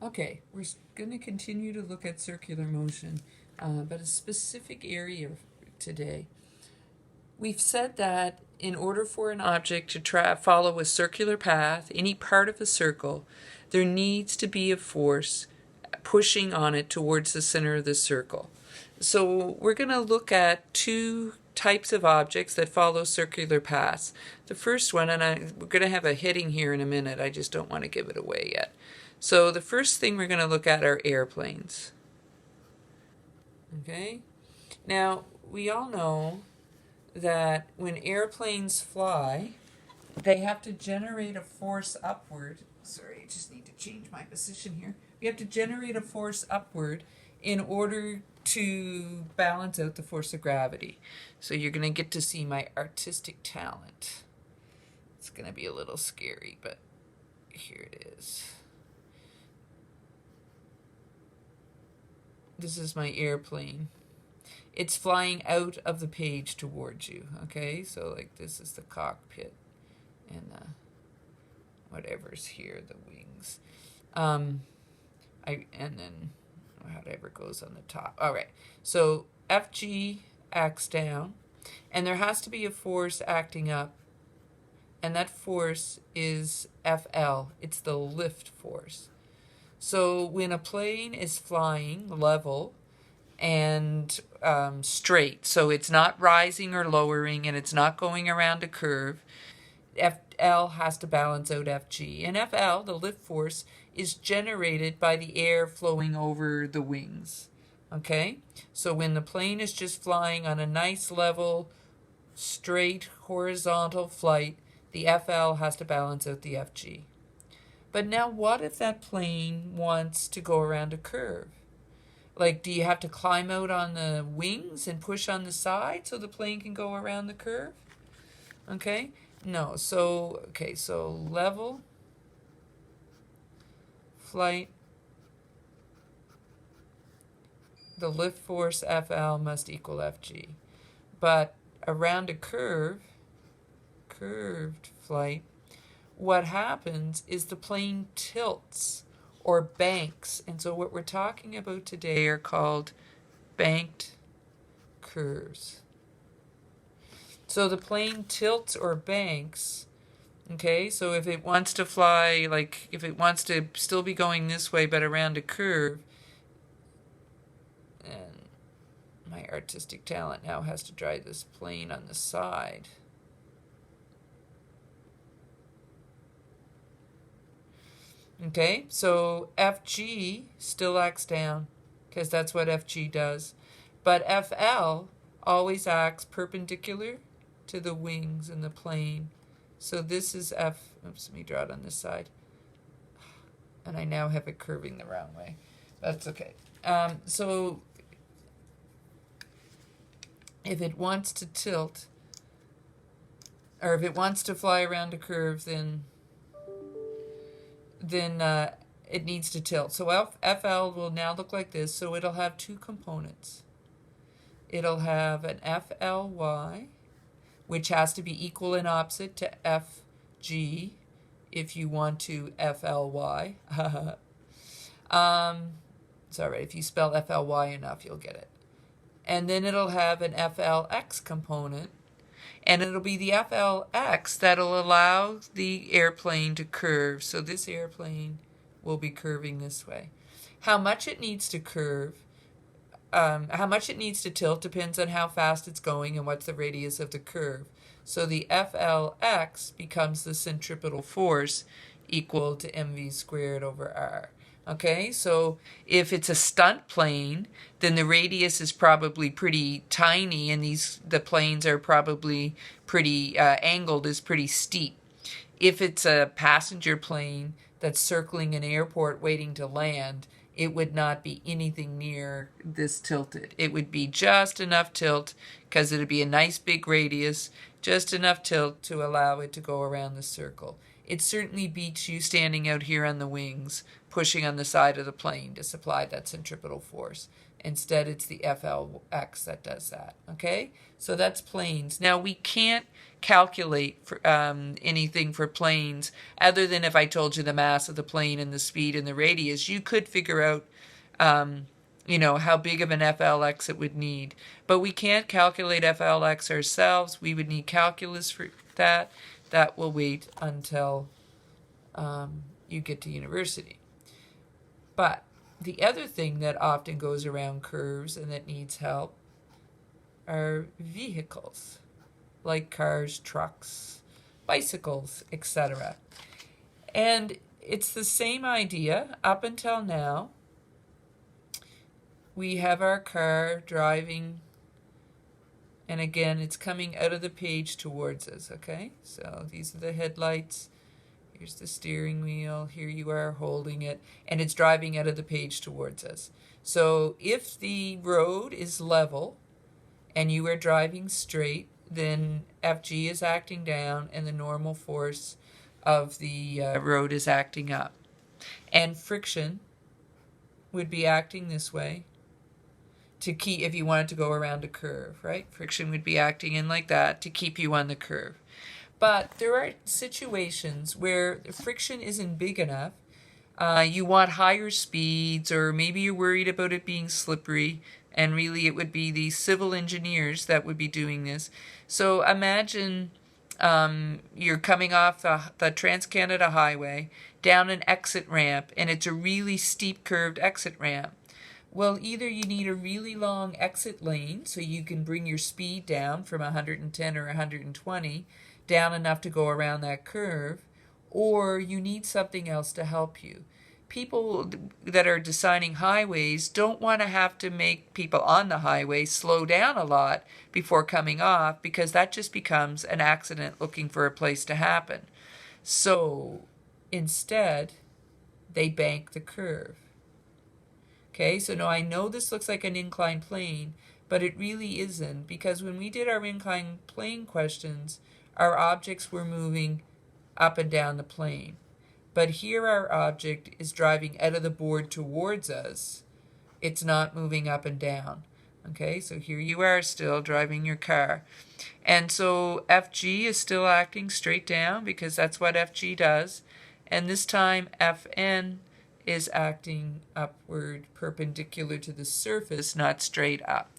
Okay, we're going to continue to look at circular motion, but a specific area today. We've said that in order for an object to follow a circular path, any part of a circle, there needs to be a force pushing on it towards the center of the circle. So we're going to look at two types of objects that follow circular paths. The first one, and we're going to have a heading here in a minute, I just don't want to give it away yet. So the first thing we're going to look at are airplanes. Okay? Now, we all know that when airplanes fly, they have to generate a force upward. Sorry, I just need to change my position here. We have to generate a force upward in order to balance out the force of gravity. So you're going to get to see my artistic talent. It's going to be a little scary, but here it is. This is my airplane. It's flying out of the page towards you, okay? So like this is the cockpit and whatever's here, the wings. And then whatever goes on the top. All right, so Fg acts down, and there has to be a force acting up, and that force is Fl. It's the lift force. So when a plane is flying level and straight, so it's not rising or lowering and it's not going around a curve, Fl has to balance out Fg. And Fl, the lift force, is generated by the air flowing over the wings. Okay? So when the plane is just flying on a nice level, straight, horizontal flight, the Fl has to balance out the Fg. But now what if that plane wants to go around a curve? Like, do you have to climb out on the wings and push on the side so the plane can go around the curve? Okay? No. So level, flight, the lift force Fl must equal Fg. But around a curved flight, what happens is the plane tilts or banks. And so what we're talking about today are called banked curves. So the plane tilts or banks, okay? So if it wants to fly, like if it wants to still be going this way but around a curve, and my artistic talent now has to drive this plane on the side. Okay, so Fg still acts down because that's what Fg does. But Fl always acts perpendicular to the wings in the plane. So this is oops, let me draw it on this side. And I now have it curving the wrong way. That's okay. So if it wants to tilt, or if it wants to fly around a curve, then it needs to tilt. So Fl will now look like this. So it'll have two components. It'll have an Fly, which has to be equal and opposite to Fg if you want to Fly. It's all right. If you spell Fly enough, you'll get it. And then it'll have an Flx component, and it'll be the Flx that'll allow the airplane to curve. So this airplane will be curving this way. How much it needs to curve, how much it needs to tilt depends on how fast it's going and what's the radius of the curve. So the Flx becomes the centripetal force equal to mv squared over r. Okay, so if it's a stunt plane, then the radius is probably pretty tiny, and the planes are probably pretty angled, is pretty steep. If it's a passenger plane that's circling an airport waiting to land, it would not be anything near this tilted. It would be just enough tilt, because it would be a nice big radius, just enough tilt to allow it to go around the circle. it certainly beats you standing out here on the wings, pushing on the side of the plane to supply that centripetal force. Instead, it's the FLX that does that, okay? So that's planes. Now, we can't calculate for, anything for planes other than if I told you the mass of the plane and the speed and the radius. You could figure out, how big of an FLX it would need. But we can't calculate FLX ourselves. We would need calculus for that. That will wait until you get to university. But the other thing that often goes around curves and that needs help are vehicles, like cars, trucks, bicycles, etc. And it's the same idea. Up until now, we have our car driving, and again, it's coming out of the page towards us, okay? So these are the headlights. Here's the steering wheel. Here you are holding it, and it's driving out of the page towards us. So if the road is level and you are driving straight, then FG is acting down and the normal force of the road is acting up. And friction would be acting this way to keep, if you wanted to go around a curve, right? Friction would be acting in like that to keep you on the curve. But there are situations where the friction isn't big enough. You want higher speeds, or maybe you're worried about it being slippery, and really it would be the civil engineers that would be doing this. So imagine you're coming off the Trans-Canada Highway down an exit ramp, and it's a really steep curved exit ramp. Well, either you need a really long exit lane so you can bring your speed down from 110 or 120 down enough to go around that curve, or you need something else to help you. People that are designing highways don't want to have to make people on the highway slow down a lot before coming off, because that just becomes an accident looking for a place to happen. So instead, they bank the curve. Okay, so now I know this looks like an inclined plane, but it really isn't, because when we did our inclined plane questions, our objects were moving up and down the plane. But here our object is driving out of the board towards us. It's not moving up and down. Okay, so here you are still driving your car. And so FG is still acting straight down because that's what FG does. And this time FN is acting upward perpendicular to the surface, not straight up.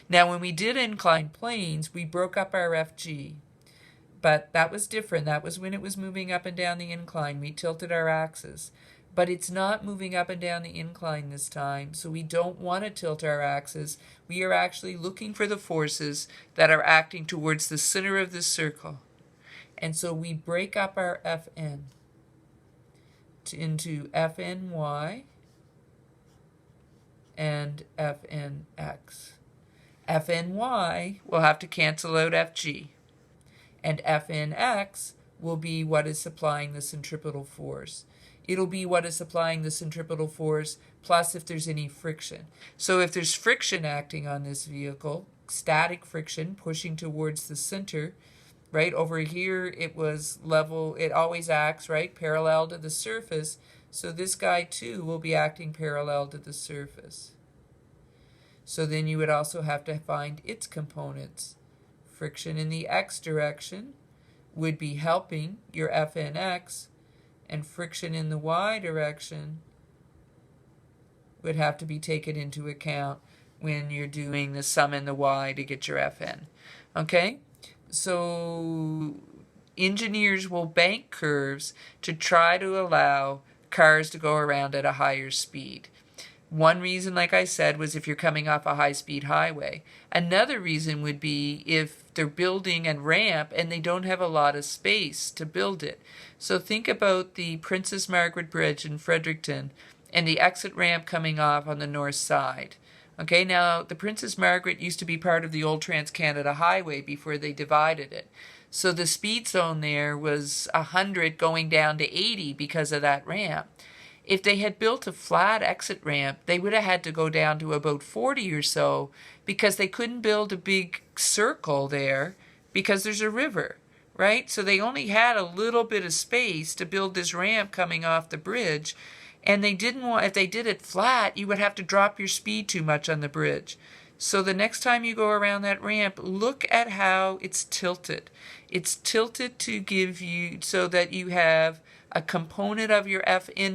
Now when we did inclined planes, we broke up our FG. But that was different. That was when it was moving up and down the incline. We tilted our axis. But it's not moving up and down the incline this time, so we don't want to tilt our axis. We are actually looking for the forces that are acting towards the center of this circle. And so we break up our Fn into Fny and Fnx. Fny will have to cancel out Fg. And Fnx will be what is supplying the centripetal force. It'll be what is supplying the centripetal force plus if there's any friction. So if there's friction acting on this vehicle, static friction pushing towards the center, right over here it was level, it always acts, right, parallel to the surface. So this guy too will be acting parallel to the surface. So then you would also have to find its components. Friction in the x direction would be helping your Fnx, and friction in the y direction would have to be taken into account when you're doing the sum in the y to get your Fn. Okay? So engineers will bank curves to try to allow cars to go around at a higher speed. One reason, like I said, was if you're coming off a high-speed highway. Another reason would be if they're building a ramp and they don't have a lot of space to build it. So think about the Princess Margaret Bridge in Fredericton and the exit ramp coming off on the north side. Okay, now the Princess Margaret used to be part of the old Trans-Canada Highway before they divided it. So the speed zone there was 100 going down to 80 because of that ramp. If they had built a flat exit ramp, they would have had to go down to about 40 or so because they couldn't build a big circle there because there's a river, right? So they only had a little bit of space to build this ramp coming off the bridge. And they didn't want, if they did it flat, you would have to drop your speed too much on the bridge. So the next time you go around that ramp, look at how it's tilted. It's tilted to give you, so that you have a component of your F in